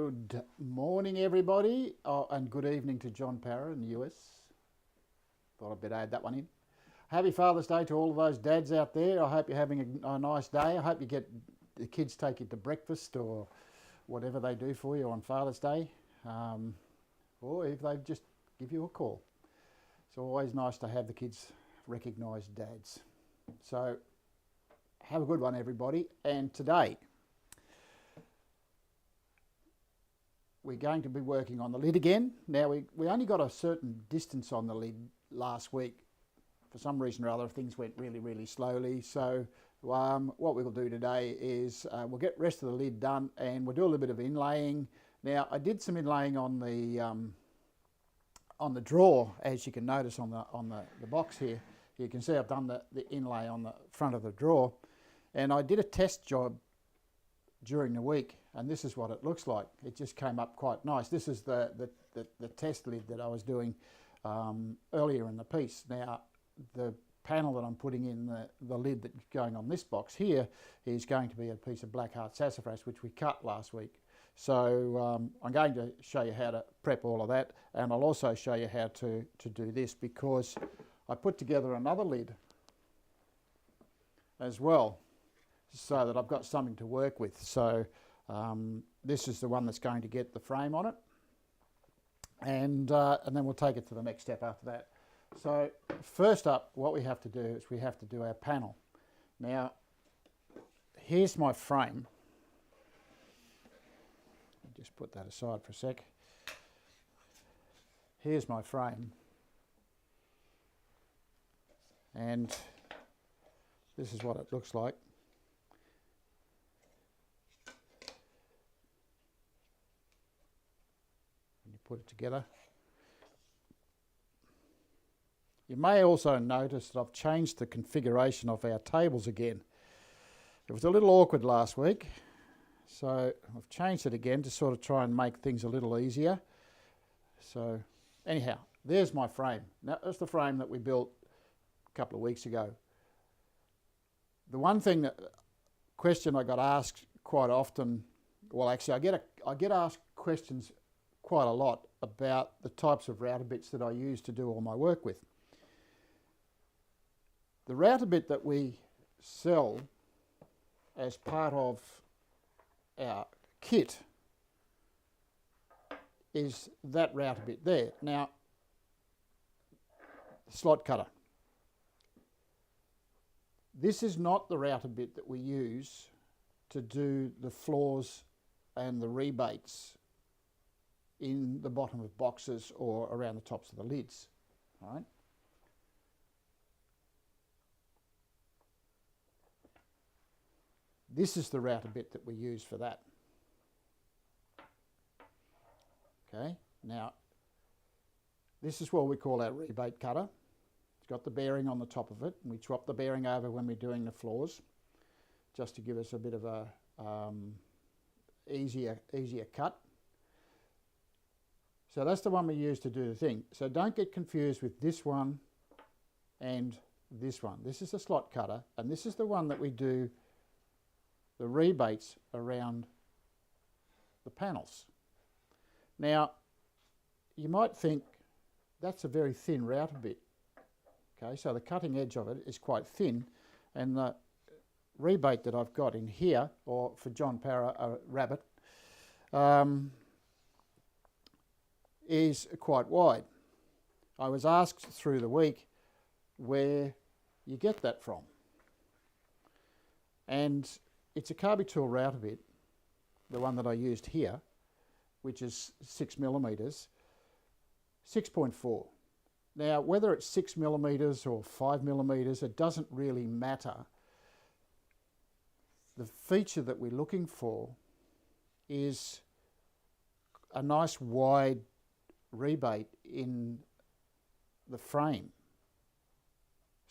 Good morning, everybody, and good evening to John Parra in the US. Thought I'd better add that one in. Happy Father's Day to all of those dads out there. I hope you're having a nice day. I hope you get the kids take you to breakfast or whatever they do for you on Father's Day, or if they just give you a call. It's always nice to have the kids recognise dads. So have a good one, everybody. And today we're going to be working on the lid again. Now we only got a certain distance on the lid last week. For some reason or other, things went really slowly. So what we'll do today is we'll get the rest of the lid done and we'll do a little bit of inlaying. Now I did some inlaying on the drawer, as you can notice on the box here. You can see I've done the inlay on the front of the drawer, and I did a test job during the week, and this is what it looks like. It just came up quite nice. This is the test lid that I was doing earlier in the piece. Now the panel that I'm putting in the lid that's going on this box here is going to be a piece of black heart sassafras, which we cut last week. So I'm going to show you how to prep all of that, and I'll also show you how to do this, because I put together another lid as well, so that I've got something to work with. So this is the one that's going to get the frame on it, and then we'll take it to the next step after that. So first up, what we have to do is we have to do our panel. Now here's my frame. Just put that aside for a sec. Here's my frame, and this is what it looks like. When you put it together, you may also notice that I've changed the configuration of our tables again. It was a little awkward last week, so I've changed it again to sort of try and make things a little easier. So anyhow, there's my frame. Now that's the frame that we built a couple of weeks ago. The one question I got asked quite often, well actually I get asked questions quite a lot about the types of router bits that I use to do all my work with. The router bit that we sell as part of our kit is that router bit there. Now, the slot cutter. This is not the router bit that we use to do the floors and the rebates in the bottom of boxes or around the tops of the lids, right? This is the router bit that we use for that. Okay, now this is what we call our rebate cutter. It's got the bearing on the top of it, and we swap the bearing over when we're doing the floors, just to give us a bit of a easier cut. So that's the one we use to do the thing. So don't get confused with this one and this one. This is the slot cutter, and this is the one that we do the rebates around the panels. Now, you might think that's a very thin router bit. Okay, so the cutting edge of it is quite thin, and the rebate that I've got in here, or for John Parra, a rabbit, is quite wide. I was asked through the week where you get that from, and it's a Carby tool router bit, the one that I used here, which is 6mm, 6.4. Now, whether it's 6mm or 5mm, it doesn't really matter. The feature that we're looking for is a nice wide rebate in the frame.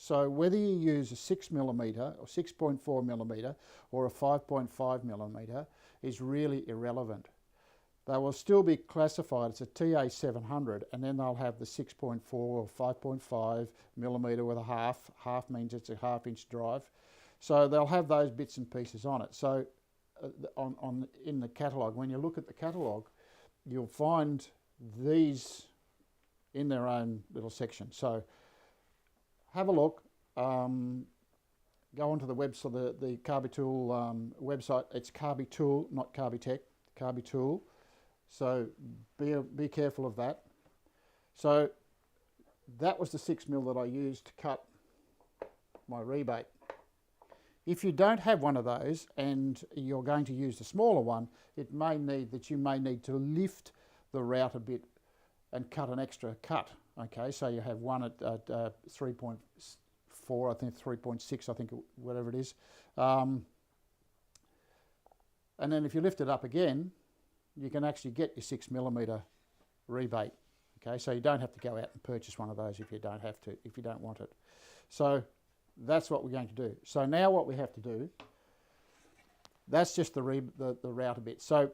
So whether you use a 6mm or 6.4mm or a 5.5mm is really irrelevant. They will still be classified as a TA700, and then they'll have the 6.4 or 5.5mm with a half. Half means it's a half-inch drive. So they'll have those bits and pieces on it. So in the catalogue. When you look at the catalogue, you'll find these in their own little section. So have a look. Go onto the website, the Carbitool website. It's Carbitool, not Carbitech, Carbitool. So be careful of that. So that was the 6mm that I used to cut my rebate. If you don't have one of those and you're going to use the smaller one, it may need that you may need to lift the route a bit and cut an extra cut. Okay, so you have one at 3.4, I think 3.6, I think whatever it is, and then if you lift it up again, you can actually get your 6mm rebate. Okay, so you don't have to go out and purchase one of those if you don't have to, if you don't want it. So that's what we're going to do. So now what we have to do, that's just the route a bit. So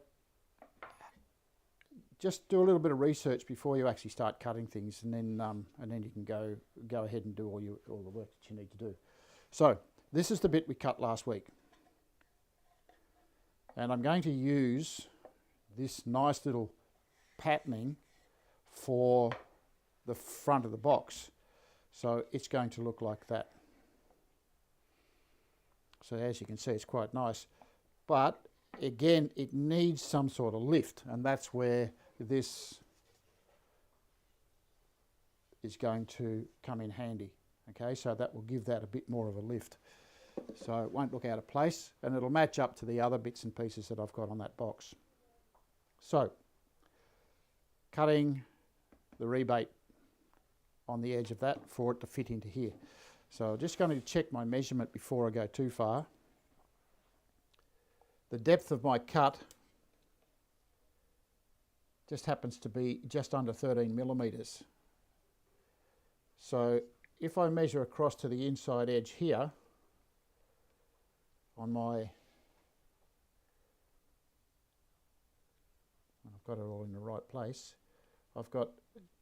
just do a little bit of research before you actually start cutting things, and then you can go ahead and do all the work that you need to do. So this is the bit we cut last week, and I'm going to use this nice little patterning for the front of the box. So it's going to look like that. So as you can see, it's quite nice, but again, it needs some sort of lift, and that's where this is going to come in handy. Okay, so that will give that a bit more of a lift. So it won't look out of place, and it'll match up to the other bits and pieces that I've got on that box. So cutting the rebate on the edge of that for it to fit into here. So I'm just going to check my measurement before I go too far. The depth of my cut just happens to be just under 13mm. So if I measure across to the inside edge here on my, I've got it all in the right place, I've got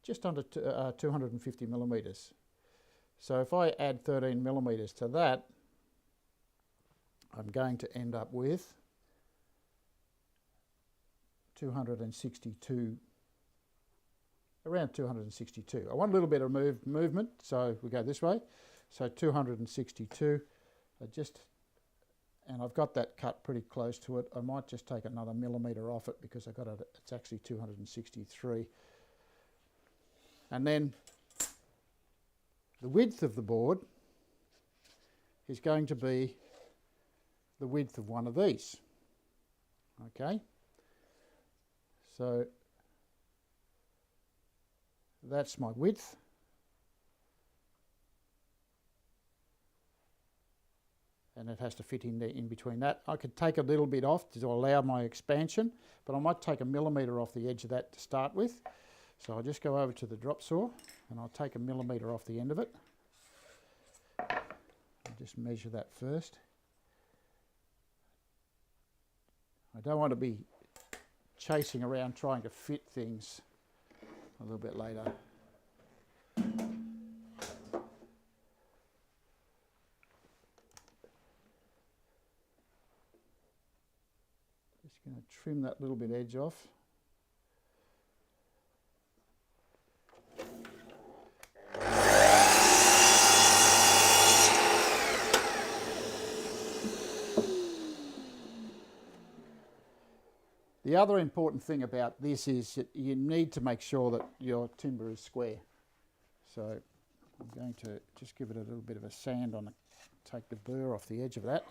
just under 250mm. So if I add 13mm to that, I'm going to end up with 262, around 262. I want a little bit of movement, so we go this way. So 262, and I've got that cut pretty close to it. I might just take another millimetre off it because I got it, it's actually 263. And then the width of the board is going to be the width of one of these. Okay, so that's my width. And it has to fit in there in between that. I could take a little bit off to allow my expansion, but I might take a millimetre off the edge of that to start with. So I'll just go over to the drop saw and I'll take a millimetre off the end of it. I'll just measure that first. I don't want to be chasing around trying to fit things a little bit later. Just going to trim that little bit edge off. The other important thing about this is that you need to make sure that your timber is square. So I'm going to just give it a little bit of a sand on it, take the burr off the edge of that.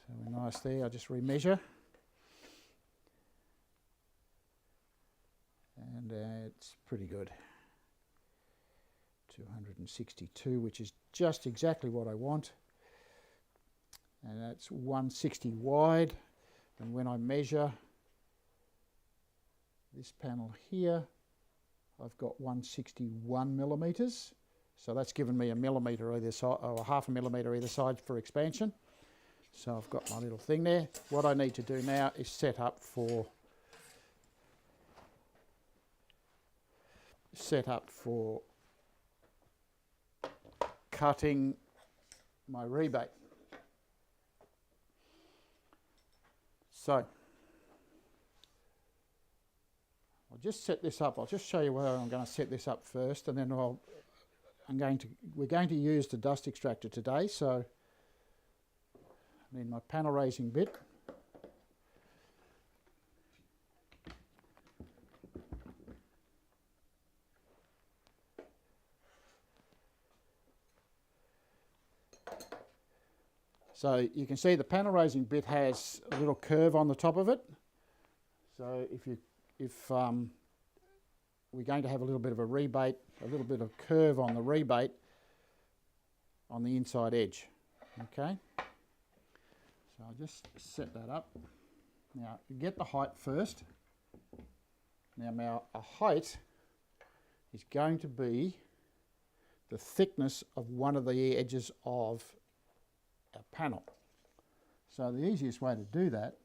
So we're nice there, I just remeasure. And it's pretty good. 262, which is just exactly what I want, and that's 160 wide. And when I measure this panel here, I've got 161mm, so that's given me a millimetre either side, or half a millimetre either side for expansion. So I've got my little thing there. What I need to do now is set up for cutting my rebate. So I'll just set this up. I'll just show you where I'm going to set this up first, and then we're going to use the dust extractor today. So I need my panel raising bit. So you can see the panel raising bit has a little curve on the top of it. So if we're going to have a little bit of a rebate, a little bit of curve on the rebate on the inside edge. Okay. So I'll just set that up. Now get the height first. Now a height is going to be the thickness of one of the edges of a panel. So the easiest way to do that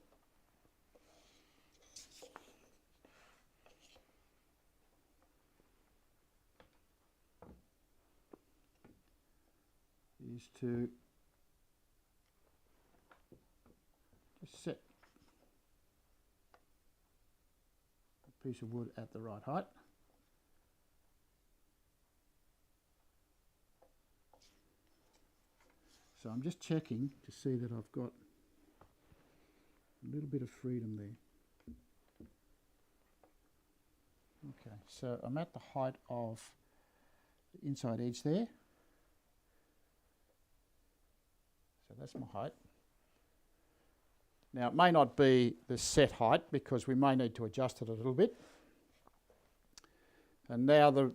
is to just set a piece of wood at the right height. So I'm just checking to see that I've got a little bit of freedom there. Okay, so I'm at the height of the inside edge there. So that's my height. Now it may not be the set height because we may need to adjust it a little bit. And now the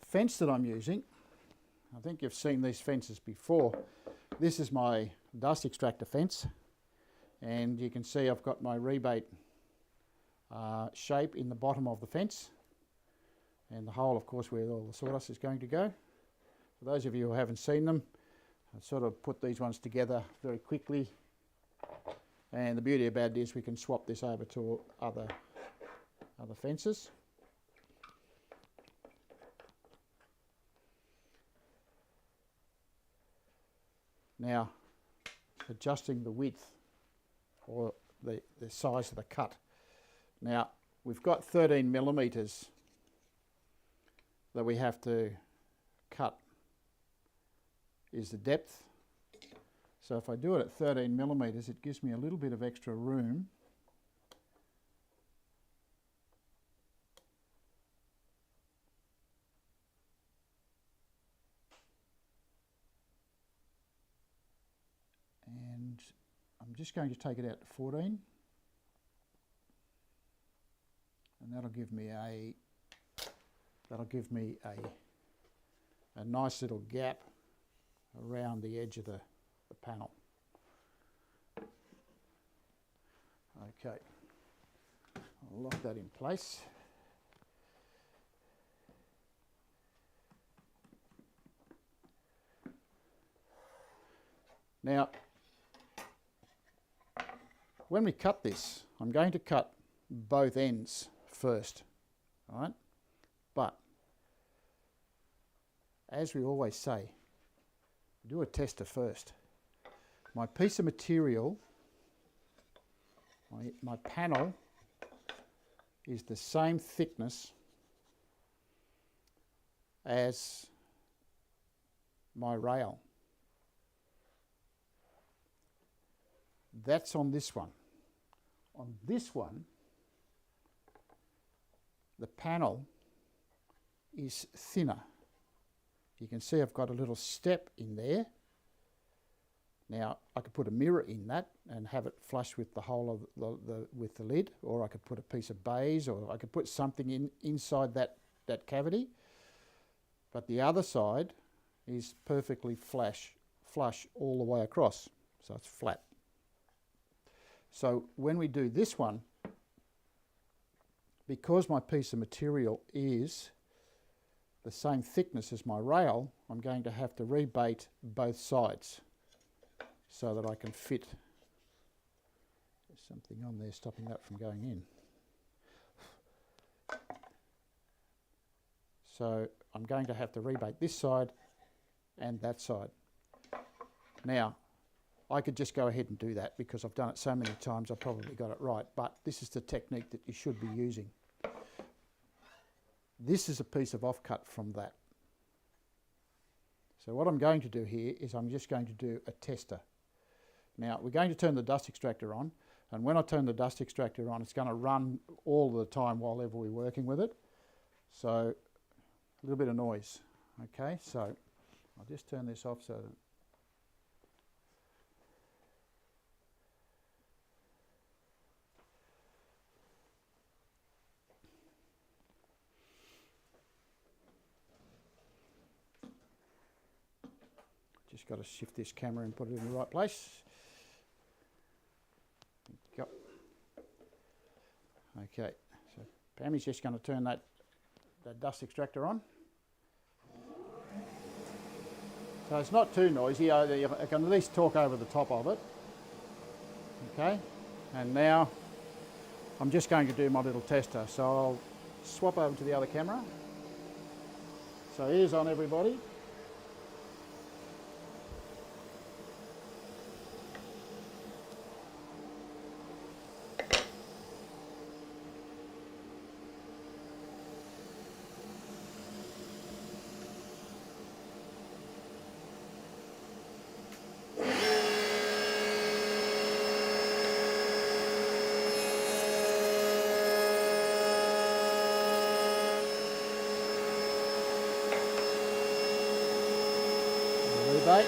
fence that I'm using, I think you've seen these fences before. This is my dust extractor fence, and you can see I've got my rebate shape in the bottom of the fence, and the hole, of course, where all the sawdust is going to go. For those of you who haven't seen them, I sort of put these ones together very quickly, and the beauty about it is we can swap this over to other fences. Now, adjusting the width or the size of the cut. Now, we've got 13 millimetres that we have to cut is the depth. So if I do it at 13 millimetres, it gives me a little bit of extra room . And I'm just going to take it out to 14, and that'll give me a nice little gap around the edge of the panel. Okay, I'll lock that in place. Now, when we cut this, I'm going to cut both ends first, all right? But, as we always say, do a tester first. My piece of material, my panel, is the same thickness as my rail. That's on this one. On this one, the panel is thinner. You can see I've got a little step in there. Now I could put a mirror in that and have it flush with the hole of with the lid, or I could put a piece of baize, or I could put something inside that cavity. But the other side is perfectly flush all the way across, so it's flat. So when we do this one, because my piece of material is the same thickness as my rail, I'm going to have to rebate both sides so that I can fit. There's something on there stopping that from going in. So I'm going to have to rebate this side and that side. Now, I could just go ahead and do that because I've done it so many times I probably got it right, but this is the technique that you should be using. This is a piece of offcut from that. So what I'm going to do here is I'm just going to do a tester. Now we're going to turn the dust extractor on, and when I turn the dust extractor on, it's going to run all the time while ever we're working with it. So a little bit of noise. Okay, so I'll just turn this off so that just got to shift this camera and put it in the right place. Yep. Okay, so Pammy's just going to turn that dust extractor on. So it's not too noisy, I can at least talk over the top of it. Okay, and now I'm just going to do my little tester. So I'll swap over to the other camera. So ears on, everybody. Rebate.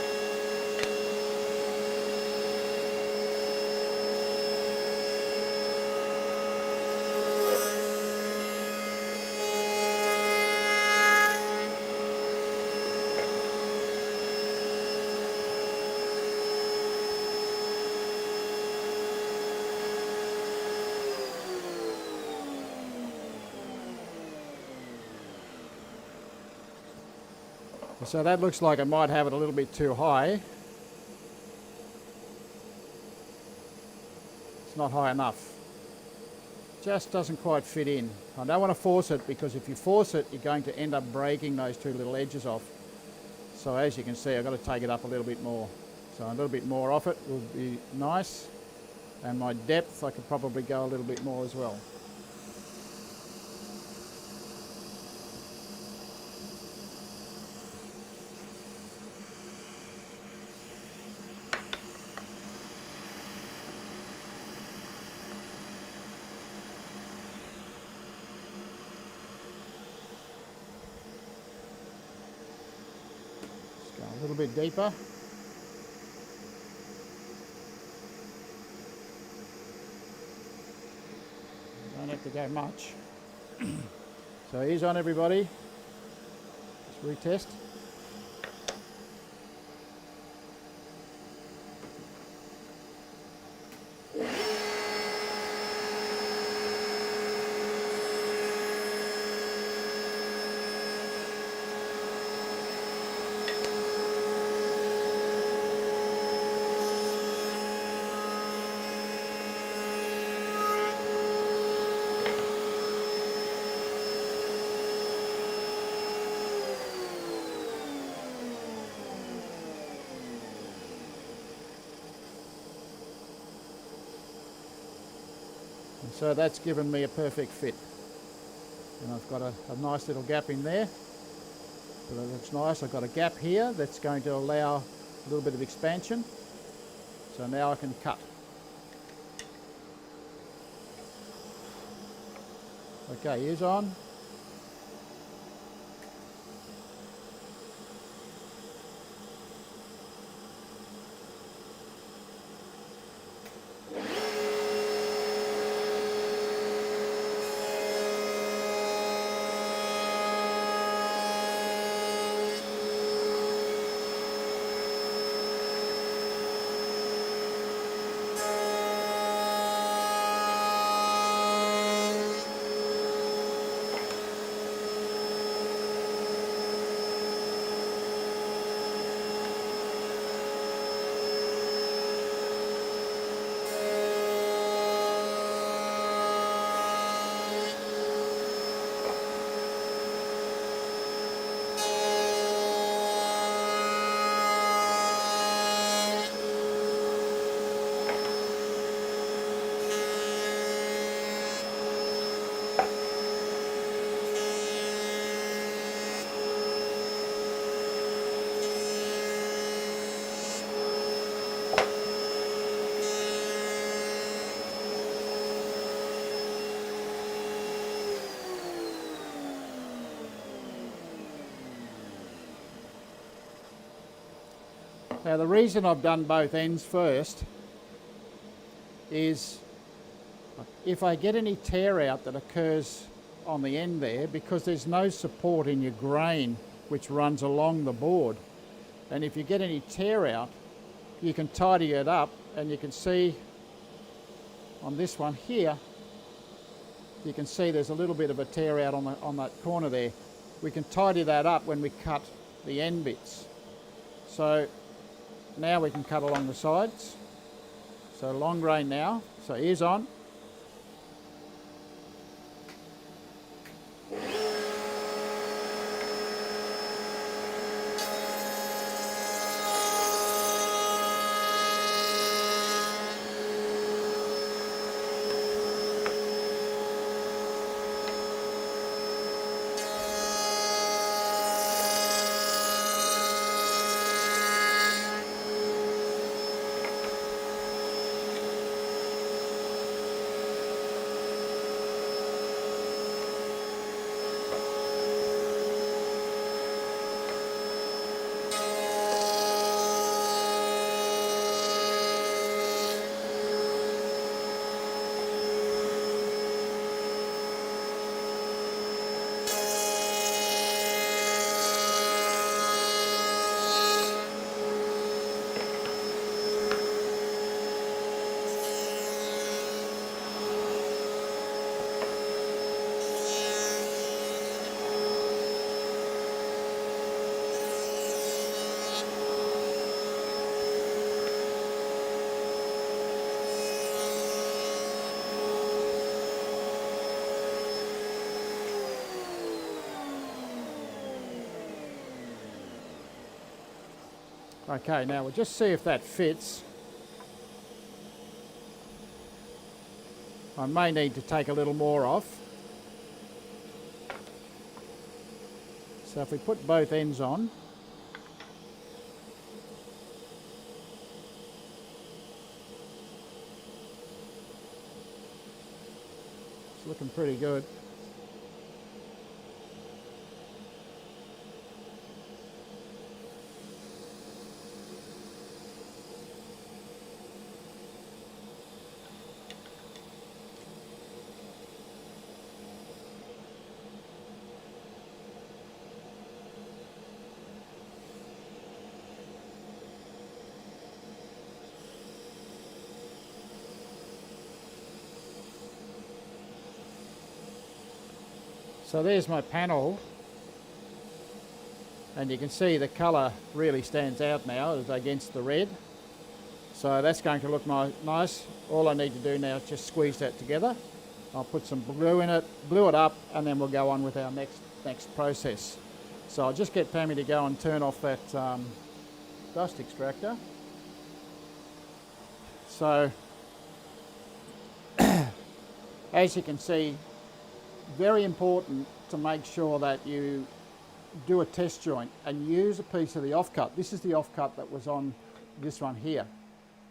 So that looks like I might have it a little bit too high. It's not high enough. Just doesn't quite fit in. I don't want to force it, because if you force it, you're going to end up breaking those two little edges off. So as you can see, I've got to take it up a little bit more. So a little bit more off it will be nice. And my depth, I could probably go a little bit more as well. A little bit deeper. Don't have to go much. So ears on, everybody. Let's retest. So that's given me a perfect fit. And I've got a nice little gap in there. So that looks nice. I've got a gap here that's going to allow a little bit of expansion. So now I can cut. Okay, ears on. Now the reason I've done both ends first is if I get any tear out that occurs on the end there, because there's no support in your grain which runs along the board, and if you get any tear out, you can tidy it up, and you can see on this one here, you can see there's a little bit of a tear out on that corner there. We can tidy that up when we cut the end bits. So now we can cut along the sides. So long grain now, so ears on. Okay, now we'll just see if that fits. I may need to take a little more off. So if we put both ends on, it's looking pretty good. So there's my panel, and you can see the colour really stands out now as against the red. So that's going to look nice. All I need to do now is just squeeze that together. I'll put some glue in it, glue it up, and then we'll go on with our next process. So I'll just get Pammy to go and turn off that dust extractor. So as you can see, very important to make sure that you do a test joint and use a piece of the offcut. This is the offcut that was on this one here.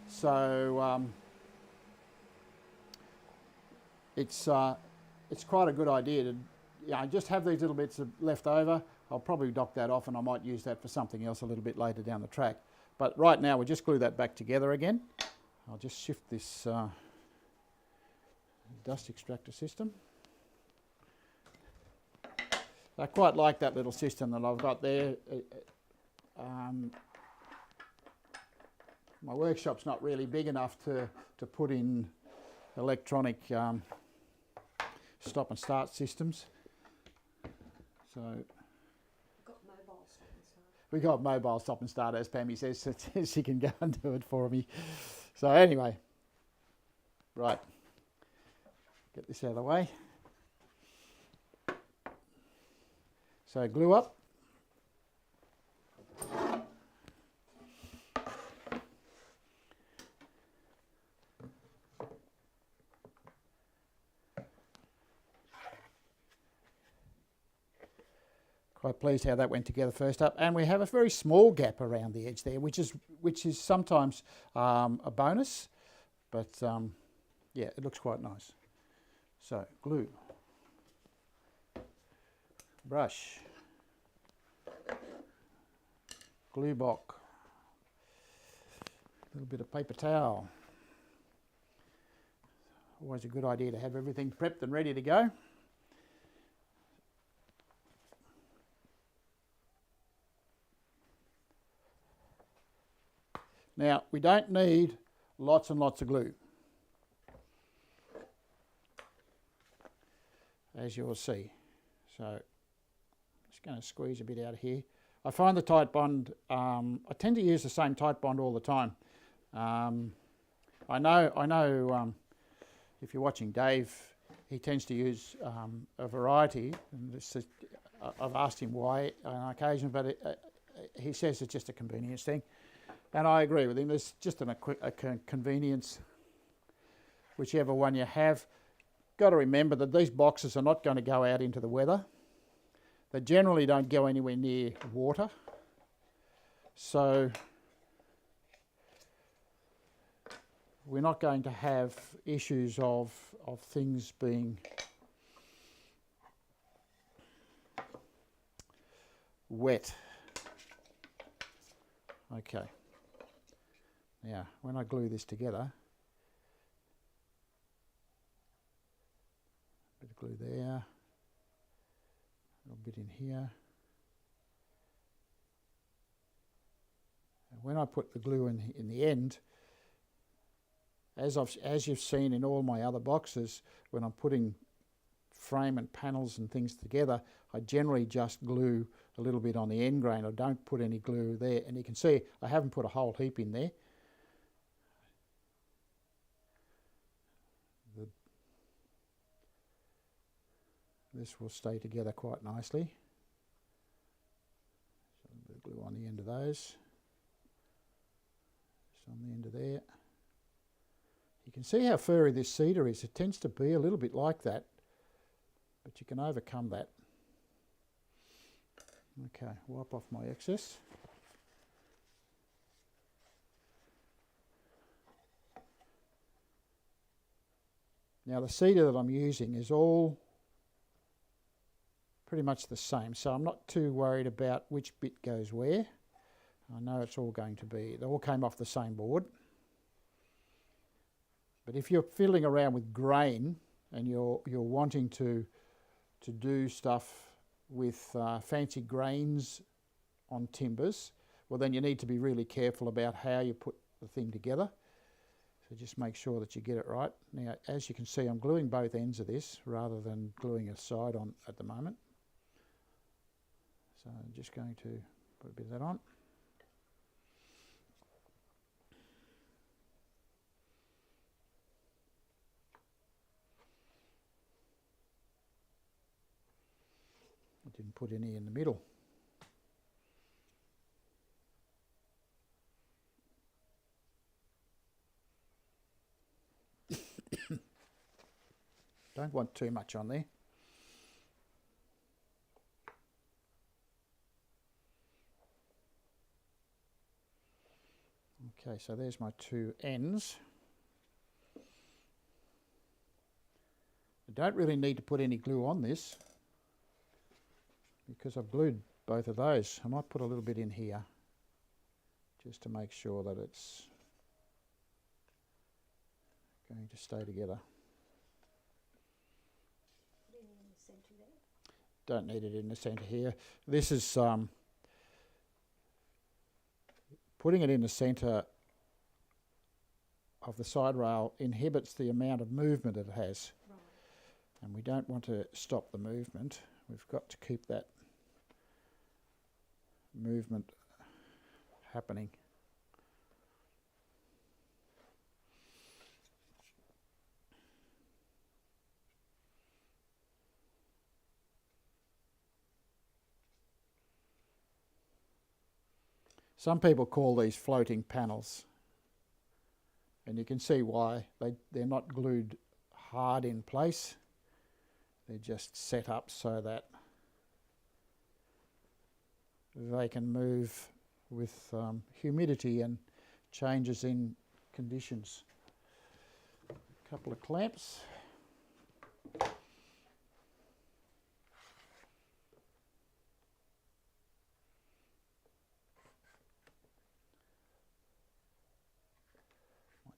So it's quite a good idea to just have these little bits left over. I'll probably dock that off, and I might use that for something else a little bit later down the track. But right now we'll just glue that back together again. I'll just shift this dust extractor system. I quite like that little system that I've got there. My workshop's not really big enough to put in electronic stop and start systems. So we got mobile stop and start, as Pammy says, so she can go and do it for me. So anyway, right, get this out of the way. So glue up. Quite pleased how that went together first up, and we have a very small gap around the edge there, which is sometimes a bonus, but yeah, it looks quite nice. So glue, brush, glue block, little bit of paper towel. Always a good idea to have everything prepped and ready to go. Now, we don't need lots and lots of glue, as you'll see. So, I'm just going to squeeze a bit out of here. I find the tight bond, I tend to use the same tight bond all the time. I know if you're watching Dave, he tends to use a variety, and this is, I've asked him why on occasion, but he says it's just a convenience thing. And I agree with him. There's just a convenience, whichever one you have. Got to remember that these boxes are not going to go out into the weather. They generally don't go anywhere near water. So we're not going to have issues of things being wet. Okay. Now, when I glue this together, a bit of glue there, a little bit in here. And when I put the glue in the end, as you've seen in all my other boxes, when I'm putting frame and panels and things together, I generally just glue a little bit on the end grain. I don't put any glue there, and you can see I haven't put a whole heap in there. This will stay together quite nicely. So a bit of glue on the end of those. Just on the end of there. You can see how furry this cedar is. It tends to be a little bit like that, but you can overcome that. Okay, wipe off my excess. Now the cedar that I'm using is all pretty much the same, so I'm not too worried about which bit goes where. I know it's all going to be, they all came off the same board. But if you're fiddling around with grain and you're wanting to do stuff with fancy grains on timbers, well then you need to be really careful about how you put the thing together. So just make sure that you get it right. Now, as you can see, I'm gluing both ends of this rather than gluing a side on at the moment. So I'm just going to put a bit of that on. I didn't put any in the middle. Don't want too much on there. Okay, so there's my two ends. I don't really need to put any glue on this because I've glued both of those. I might put a little bit in here just to make sure that it's going to stay together. Don't need it in the centre here. This is putting it in the centre of the side rail inhibits the amount of movement it has. Right. And we don't want to stop the movement. We've got to keep that movement happening. Some people call these floating panels, and you can see why. They're not glued hard in place. They're just set up so that they can move with humidity and changes in conditions. A couple of clamps.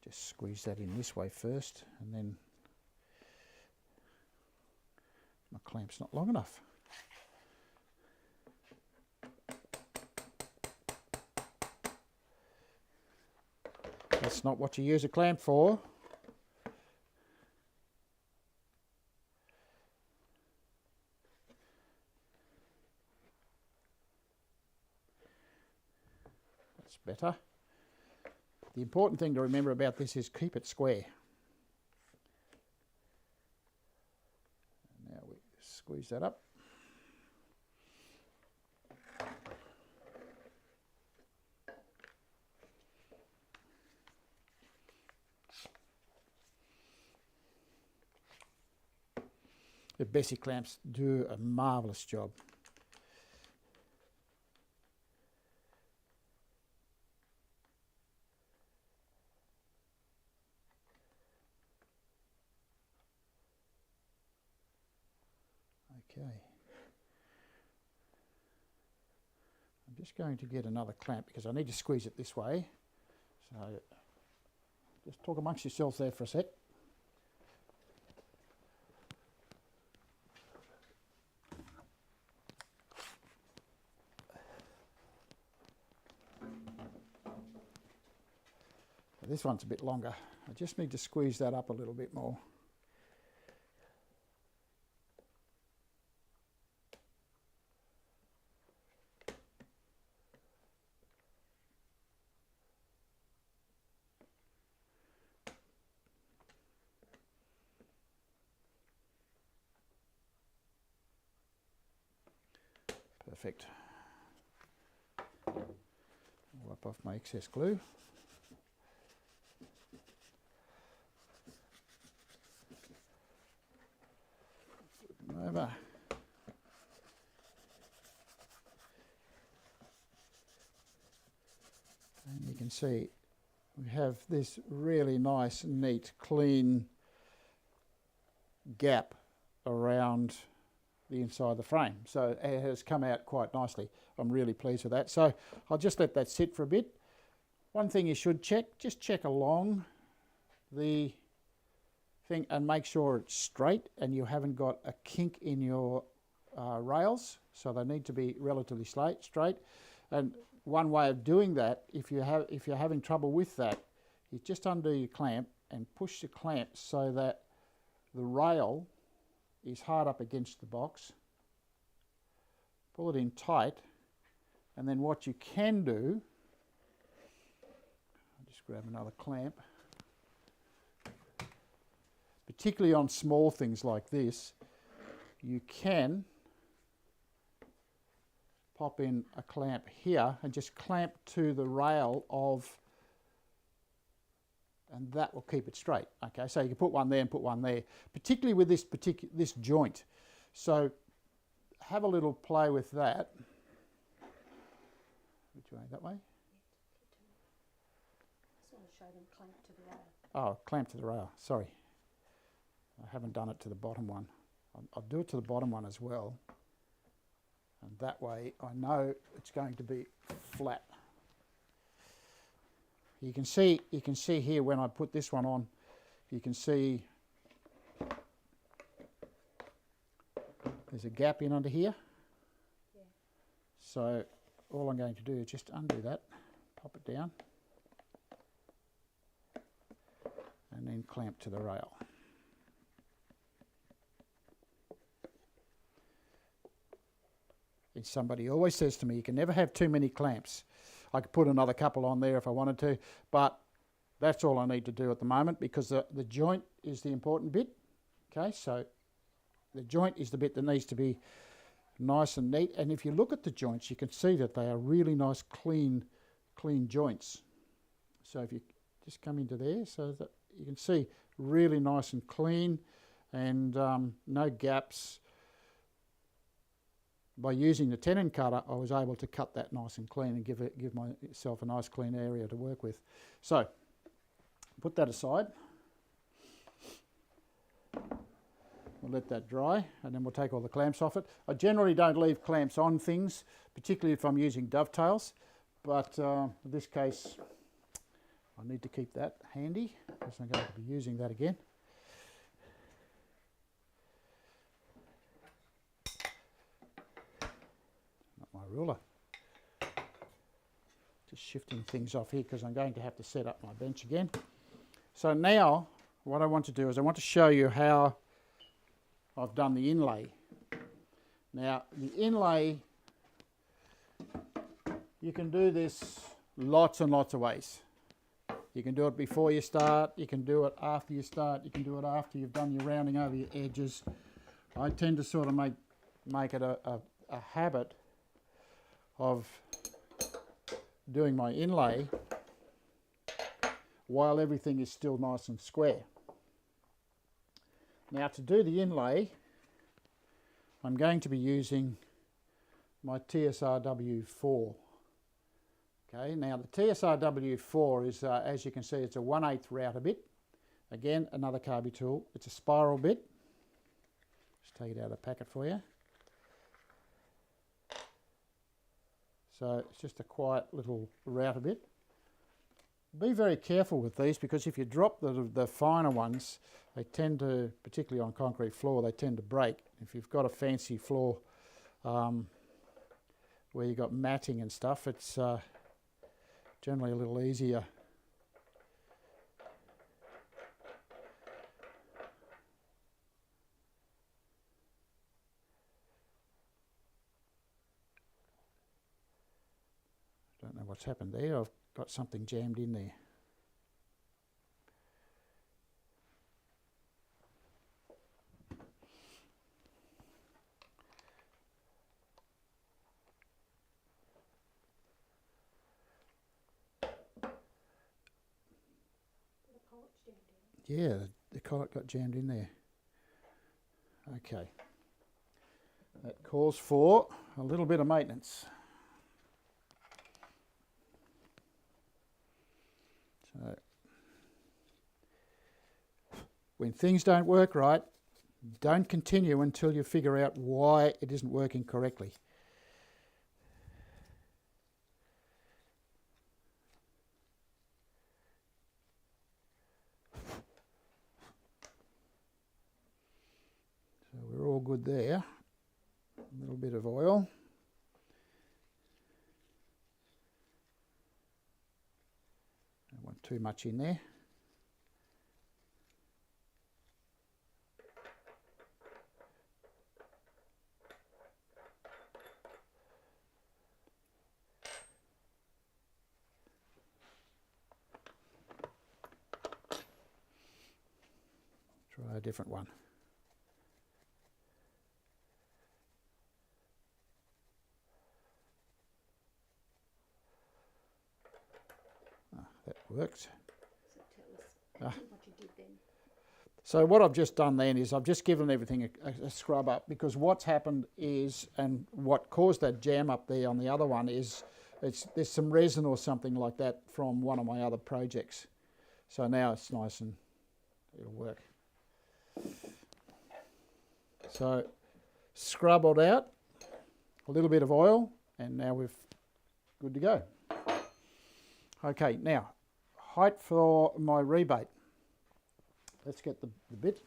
Just squeeze that in this way first, and then my clamp's not long enough. That's not what you use a clamp for. That's better. The important thing to remember about this is keep it square. Now we squeeze that up. The Bessie clamps do a marvellous job. Okay. I'm just going to get another clamp because I need to squeeze it this way. So just talk amongst yourselves there for a sec. This one's a bit longer. I just need to squeeze that up a little bit more. Perfect. Wipe off my excess glue. Over. And you can see we have this really nice, neat, clean gap around the inside of the frame. So it has come out quite nicely. I'm really pleased with that. So I'll just let that sit for a bit. One thing you should check, just check along the thing and make sure it's straight and you haven't got a kink in your rails, so they need to be relatively straight. And one way of doing that, if you're having trouble with that, you just undo your clamp and push the clamp so that the rail is hard up against the box. Pull it in tight, and then what you can do, I'll just grab another clamp. Particularly on small things like this, you can pop in a clamp here and just clamp to the rail of, and that will keep it straight. Okay, so you can put one there and put one there, particularly with this joint. So have a little play with that. Which way? That way? I sort of showed him clamp to the rail. Oh, clamp to the rail. Sorry. I haven't done it to the bottom one. I'll do it to the bottom one as well. And that way I know it's going to be flat. You can see here when I put this one on, you can see there's a gap in under here. Yeah. So all I'm going to do is just undo that, pop it down, and then clamp to the rail. Somebody always says to me, you can never have too many clamps. I could put another couple on there if I wanted to, but that's all I need to do at the moment because the joint is the important bit. Okay, so the joint is the bit that needs to be nice and neat, and if you look at the joints you can see that they are really nice clean joints. So if you just come into there so that you can see really nice and clean and no gaps. By using the tenon cutter, I was able to cut that nice and clean and give myself a nice clean area to work with. So, put that aside. We'll let that dry, and then we'll take all the clamps off it. I generally don't leave clamps on things, particularly if I'm using dovetails, but in this case, I need to keep that handy because I'm going to be using that again. Not my ruler. Just shifting things off here because I'm going to have to set up my bench again. So now what I want to do is I want to show you how I've done the inlay. Now the inlay, you can do this lots and lots of ways. You can do it before you start, you can do it after you start, you can do it after you've done your rounding over your edges. I tend to sort of make it a habit of doing my inlay while everything is still nice and square. Now to do the inlay, I'm going to be using my TSRW4. Okay, now the TSRW4 is, as you can see, it's a 1/8 router bit. Again, another carby tool. It's a spiral bit. Just take it out of the packet for you. So it's just a quiet little router bit. Be very careful with these because if you drop the finer ones, they tend to, particularly on concrete floor, they tend to break. If you've got a fancy floor where you've got matting and stuff, it's generally a little easier. Don't know what's happened there. I've got something jammed in there. Yeah, the collet got jammed in there. Okay. That calls for a little bit of maintenance. So, when things don't work right, don't continue until you figure out why it isn't working correctly. So we're all good there. A little bit of oil. Don't want too much in there. Try a different one. That works. So tell us what you did then. So what I've just done then is I've just given everything a scrub up, because what's happened is, and what caused that jam up there on the other one is, there's some resin or something like that from one of my other projects. So now it's nice and it'll work. So scrub it out, a little bit of oil, and now we're good to go. Okay, now height for my rebate. Let's get the bit.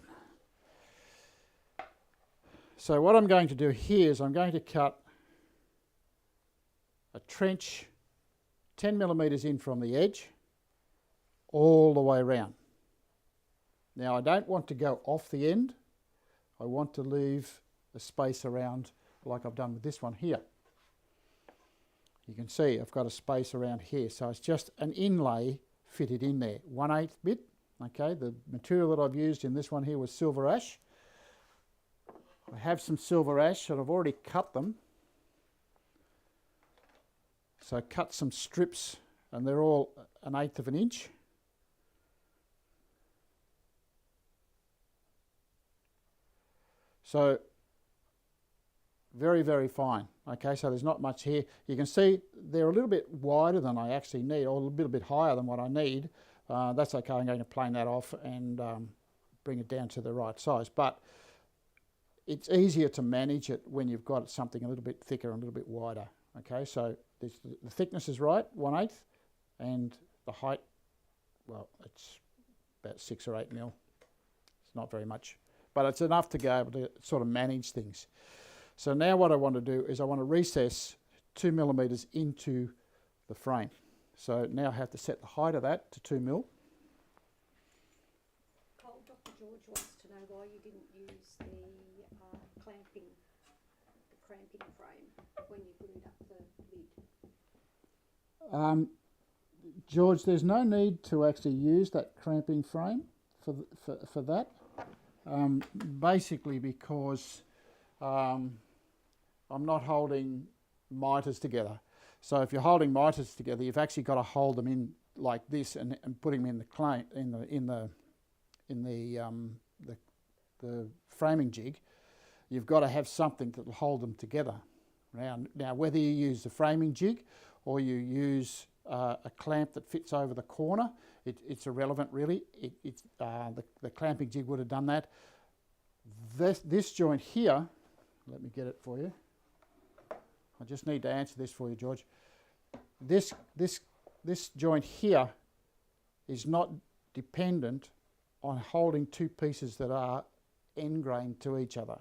So what I'm going to do here is I'm going to cut a trench 10 millimetres in from the edge all the way around. Now I don't want to go off the end. I want to leave a space around like I've done with this one here. You can see I've got a space around here, so it's just an inlay fitted in there, 1/8 bit. Okay, the material that I've used in this one here was silver ash. I have some silver ash and I've already cut them. So I cut some strips and they're all 1/8 of an inch. So very, very fine. Okay, so there's not much here. You can see they're a little bit wider than I actually need, or a little bit higher than what I need. That's okay, I'm going to plane that off and bring it down to the right size. But it's easier to manage it when you've got something a little bit thicker and a little bit wider. Okay, so the thickness is right, 1/8, and the height well, it's about 6 or 8 mil. It's not very much, but it's enough to be able to sort of manage things. So now what I want to do is I want to recess 2 millimetres into the frame. So now I have to set the height of that to 2 mil. Dr. George wants to know why you didn't use the clamping frame when you glued up the lid. George, there's no need to actually use that clamping frame for that, basically because I'm not holding mitres together. So if you're holding mitres together, you've actually got to hold them in like this and put them in the framing jig. You've got to have something that will hold them together. Now whether you use the framing jig or you use a clamp that fits over the corner, it's irrelevant really. The clamping jig would have done that. This joint here, let me get it for you. I just need to answer this for you, George. This joint here is not dependent on holding two pieces that are end grained to each other.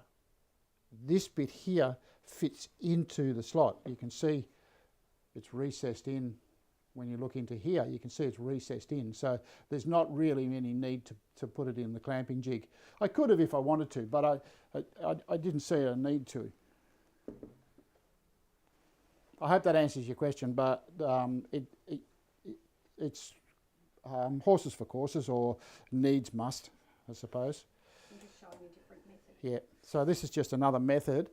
This bit here fits into the slot. You can see it's recessed in. When you look into here, you can see it's recessed in. So there's not really any need to put it in the clamping jig. I could have if I wanted to, but I didn't see a need to. I hope that answers your question, but it's horses for courses, or needs must, I suppose. I'm just showing a different method. Yeah, so this is just another method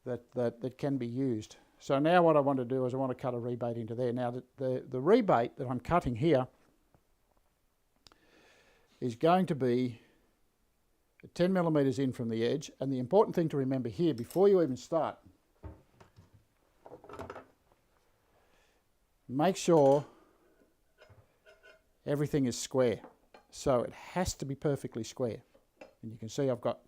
that can be used. So now what I want to do is I want to cut a rebate into there. Now the rebate that I'm cutting here is going to be 10 millimetres in from the edge, and the important thing to remember here before you even start, make sure everything is square. So it has to be perfectly square. And you can see I've got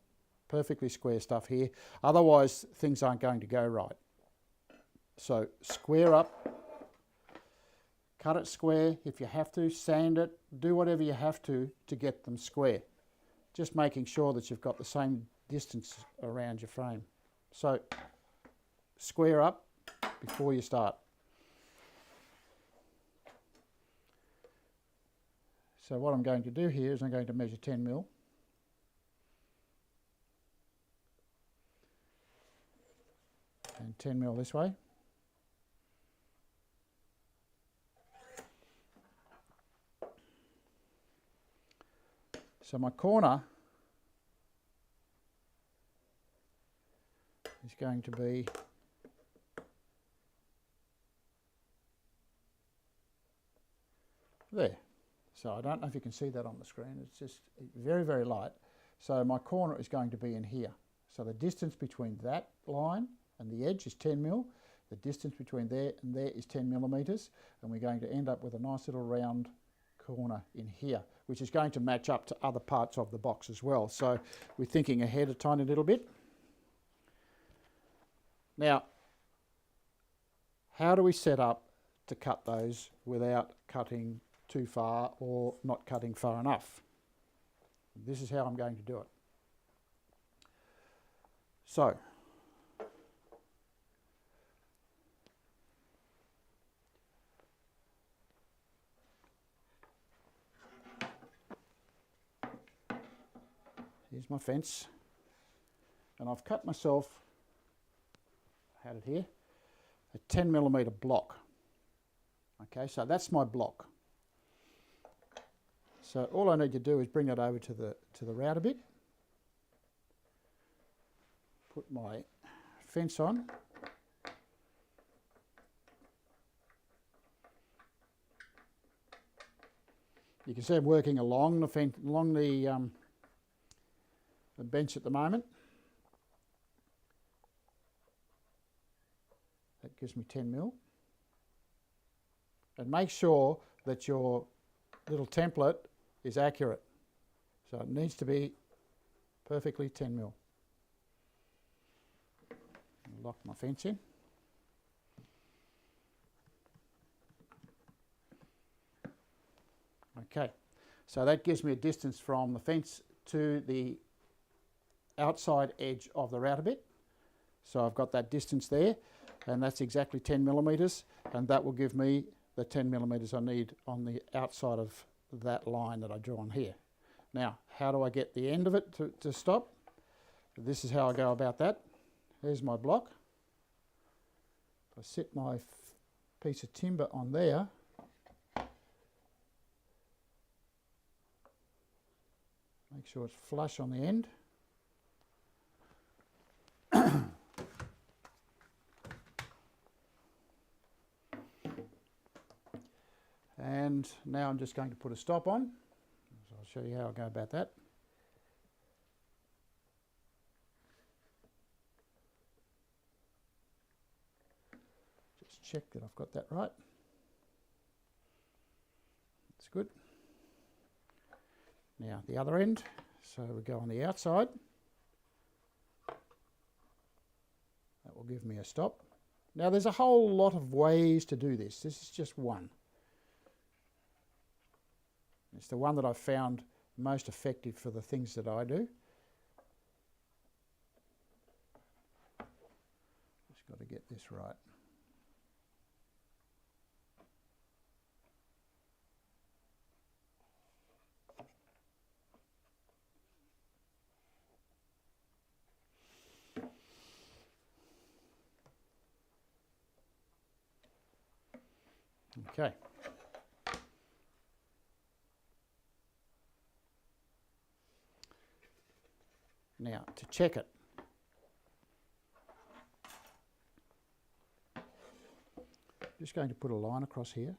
perfectly square stuff here. Otherwise things aren't going to go right. So square up, cut it square if you have to, sand it, do whatever you have to get them square. Just making sure that you've got the same distance around your frame. So square up before you start. So what I'm going to do here is I'm going to measure 10 mil. And 10 mil this way. So my corner is going to be there. So I don't know if you can see that on the screen. It's just very, very light. So my corner is going to be in here. So the distance between that line and the edge is 10 mil. The distance between there and there is 10 millimetres. And we're going to end up with a nice little round corner in here, which is going to match up to other parts of the box as well. So we're thinking ahead a tiny little bit. Now, how do we set up to cut those without cutting too far or not cutting far enough? This is how I'm going to do it. So, here's my fence, and I've cut myself, I had it here, a 10 millimetre block. Okay, so that's my block. So all I need to do is bring that over to the router bit, put my fence on, you can see I'm working along the fence, along the bench at the moment. That gives me 10 mil. And make sure that your little template is accurate. So it needs to be perfectly 10 mil. Lock my fence in. Okay, So that gives me a distance from the fence to the outside edge of the router bit. So I've got that distance there, and that's exactly 10 millimetres, and that will give me the 10 millimetres I need on the outside of that line that I drew on here. Now, how do I get the end of it to stop? This is how I go about that. Here's my block. If I set my piece of timber on there, make sure it's flush on the end. And now I'm just going to put a stop on. So I'll show you how I go about that. Just check that I've got that right. That's good. Now the other end, so we go on the outside. That will give me a stop. Now there's a whole lot of ways to do this. This is just one. It's the one that I've found most effective for the things that I do. Just got to get this right. Okay. Now, to check it, I'm just going to put a line across here.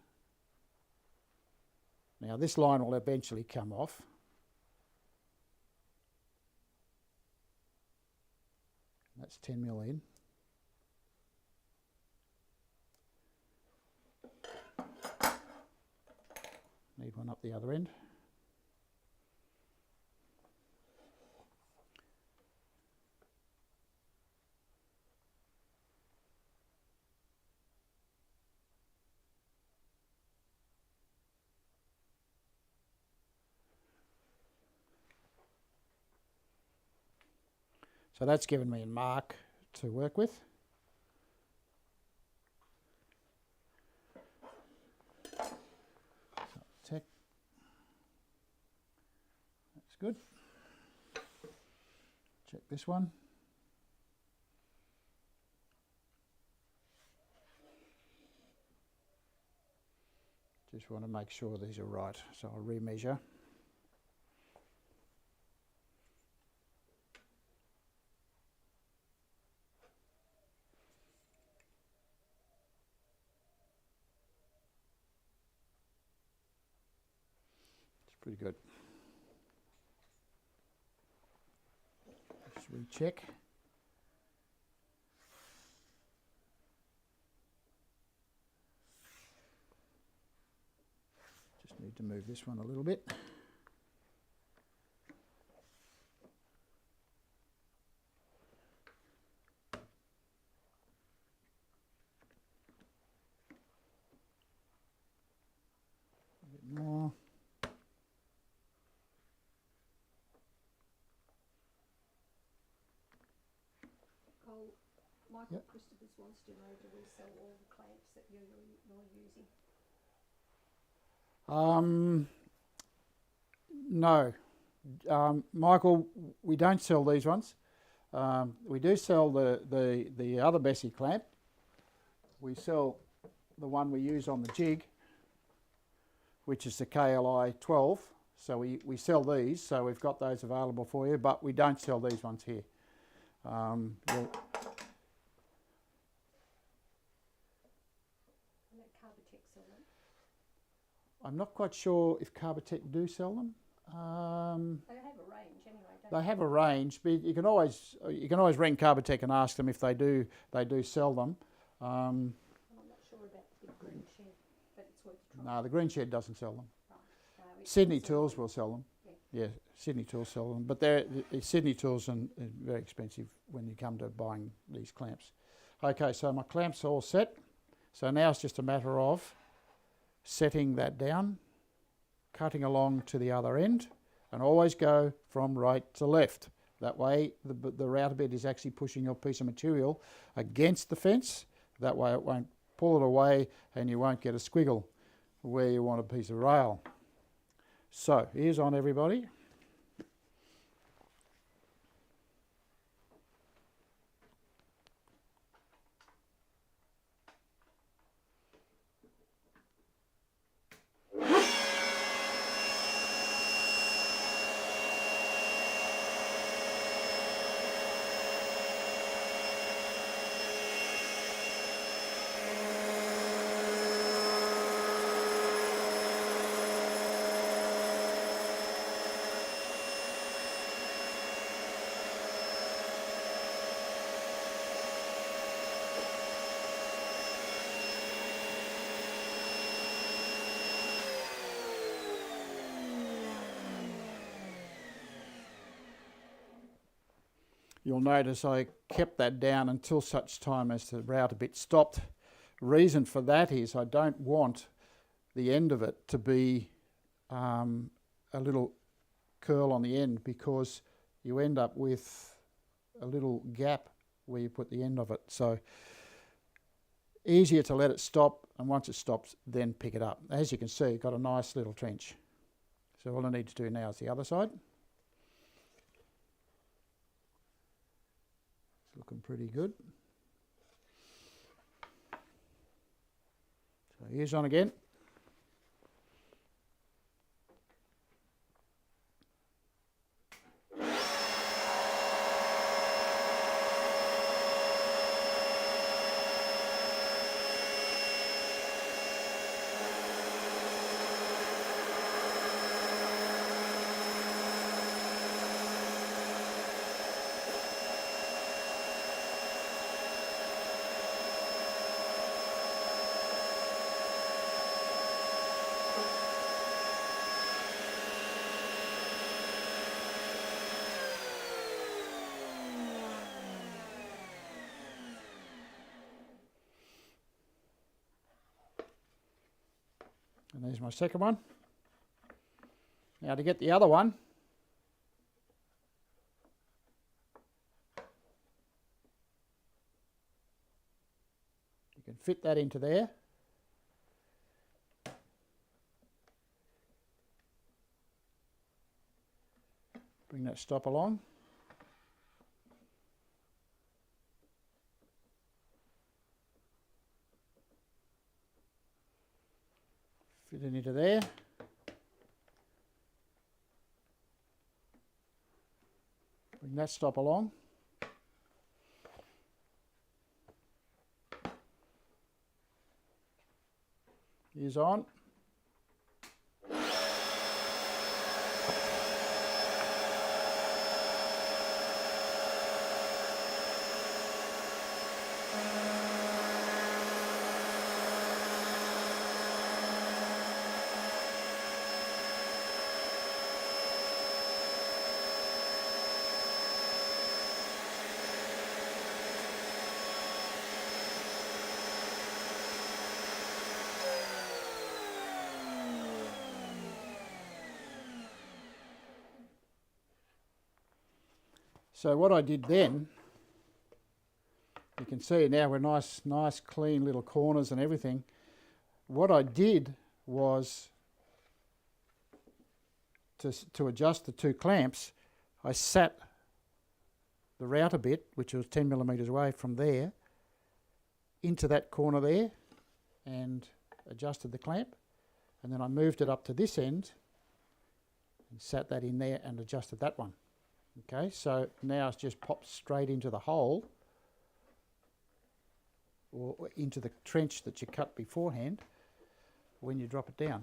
Now, this line will eventually come off. That's 10 mil in. Need one up the other end. So that's given me a mark to work with. So check. That's good. Check this one. Just want to make sure these are right, so I'll remeasure. Pretty good. Just recheck. Just need to move this one a little bit. A bit more. Michael Yep. Christophers wants to know, do we sell all the clamps that you're using? No. Michael, we don't sell these ones. We do sell the other Bessie clamp. We sell the one we use on the jig, which is the KLI 12. So we sell these, so we've got those available for you, but we don't sell these ones here. I'm not quite sure if Carbotech do sell them. They have a range anyway, don't they? Have a range, but you can always ring Carbotech and ask them if they do sell them. I'm not sure about the big green shed, but it's worth a try. No, the green shed doesn't sell them. Right. Sydney Tools will sell them. Yeah. Yeah, Sydney Tools sell them, but Sydney Tools are very expensive when you come to buying these clamps. Okay, so my clamps are all set. So now it's just a matter of setting that down, cutting along to the other end, and always go from right to left. That way the router bit is actually pushing your piece of material against the fence. That way it won't pull it away and you won't get a squiggle where you want a piece of rail. So ears on, everybody. You'll notice I kept that down until such time as the router bit stopped. Reason for that is I don't want the end of it to be a little curl on the end, because you end up with a little gap where you put the end of it. So easier to let it stop, and once it stops then pick it up. As you can see, got a nice little trench. So all I need to do now is the other side. Looking pretty good. So ears on again. And there's my second one. Now to get the other one, you can fit that into there. Bring that stop along. Fit it into there. Bring that stop along. Ears on. So what I did then, you can see now we're nice clean little corners and everything. What I did was to adjust the two clamps, I sat the router bit, which was 10 millimeters away from there, into that corner there and adjusted the clamp, and then I moved it up to this end and sat that in there and adjusted that one. Okay, so now it's just popped straight into the hole, or into the trench that you cut beforehand when you drop it down.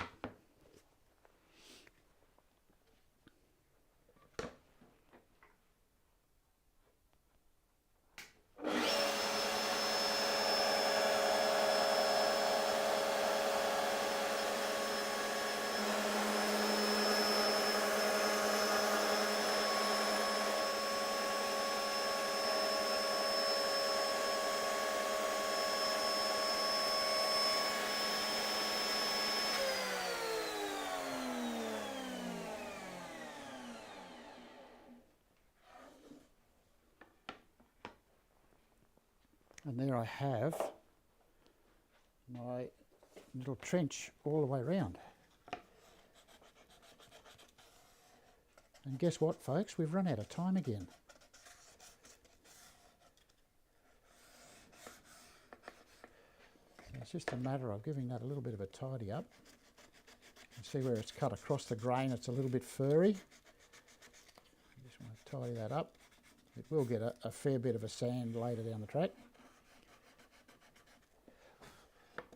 And there I have my little trench all the way around. And guess what, folks? We've run out of time again. So it's just a matter of giving that a little bit of a tidy up. You see where it's cut across the grain, it's a little bit furry. I just want to tidy that up. It will get a fair bit of a sand later down the track.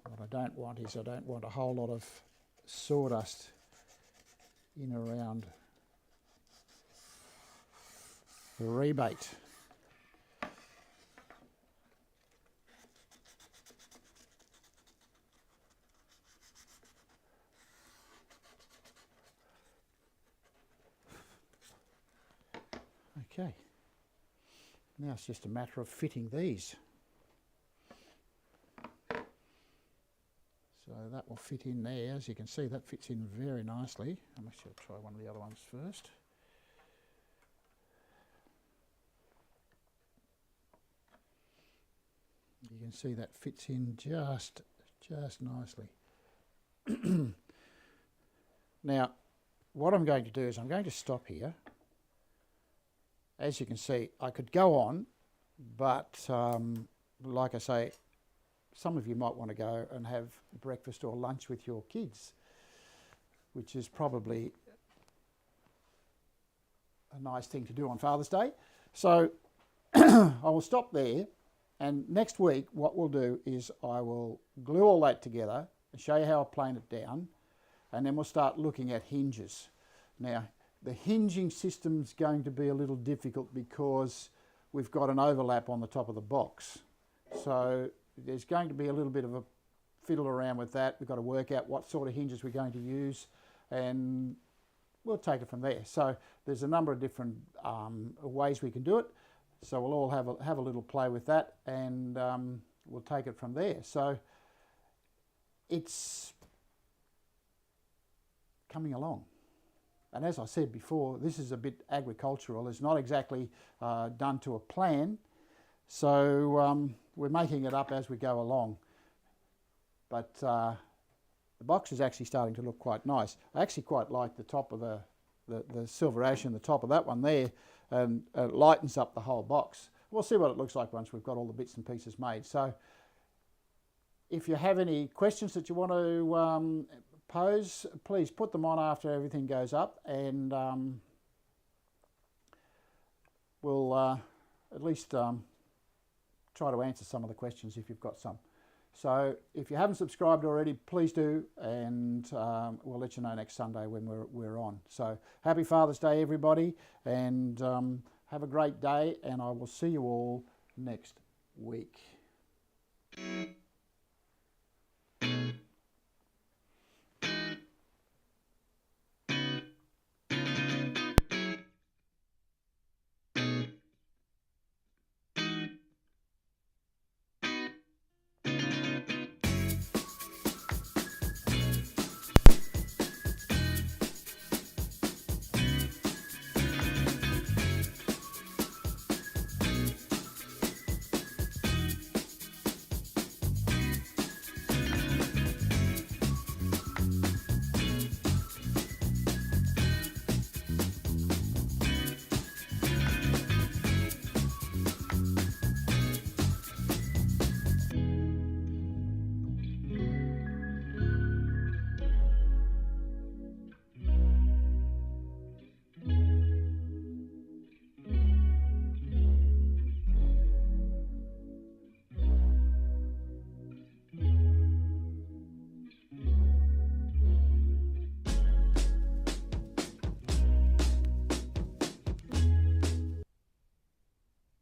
What I don't want is I don't want a whole lot of sawdust in around the rebate. Okay, now it's just a matter of fitting these. So that will fit in there. As you can see, that fits in very nicely. I'm actually going to try one of the other ones first. You can see that fits in just nicely. Now, what I'm going to do is I'm going to stop here. As you can see, I could go on, but like I say, some of you might want to go and have breakfast or lunch with your kids, which is probably a nice thing to do on Father's Day. So I will stop there, and next week what we'll do is I will glue all that together and show you how I plane it down, and then we'll start looking at hinges. Now, the hinging system's going to be a little difficult because we've got an overlap on the top of the box. So there's going to be a little bit of a fiddle around with that. We've got to work out what sort of hinges we're going to use, and we'll take it from there. So there's a number of different ways we can do it. So we'll all have a little play with that, and we'll take it from there. So it's coming along. And as I said before, this is a bit agricultural. It's not exactly done to a plan. So we're making it up as we go along. But the box is actually starting to look quite nice. I actually quite like the top of the silver ash in the top of that one there, and it lightens up the whole box. We'll see what it looks like once we've got all the bits and pieces made. So if you have any questions that you want to pose, please put them on after everything goes up, and we'll at least try to answer some of the questions if you've got some. So if you haven't subscribed already, please do, and we'll let you know next Sunday when we're on. So happy Father's Day, everybody, and have a great day, and I will see you all next week.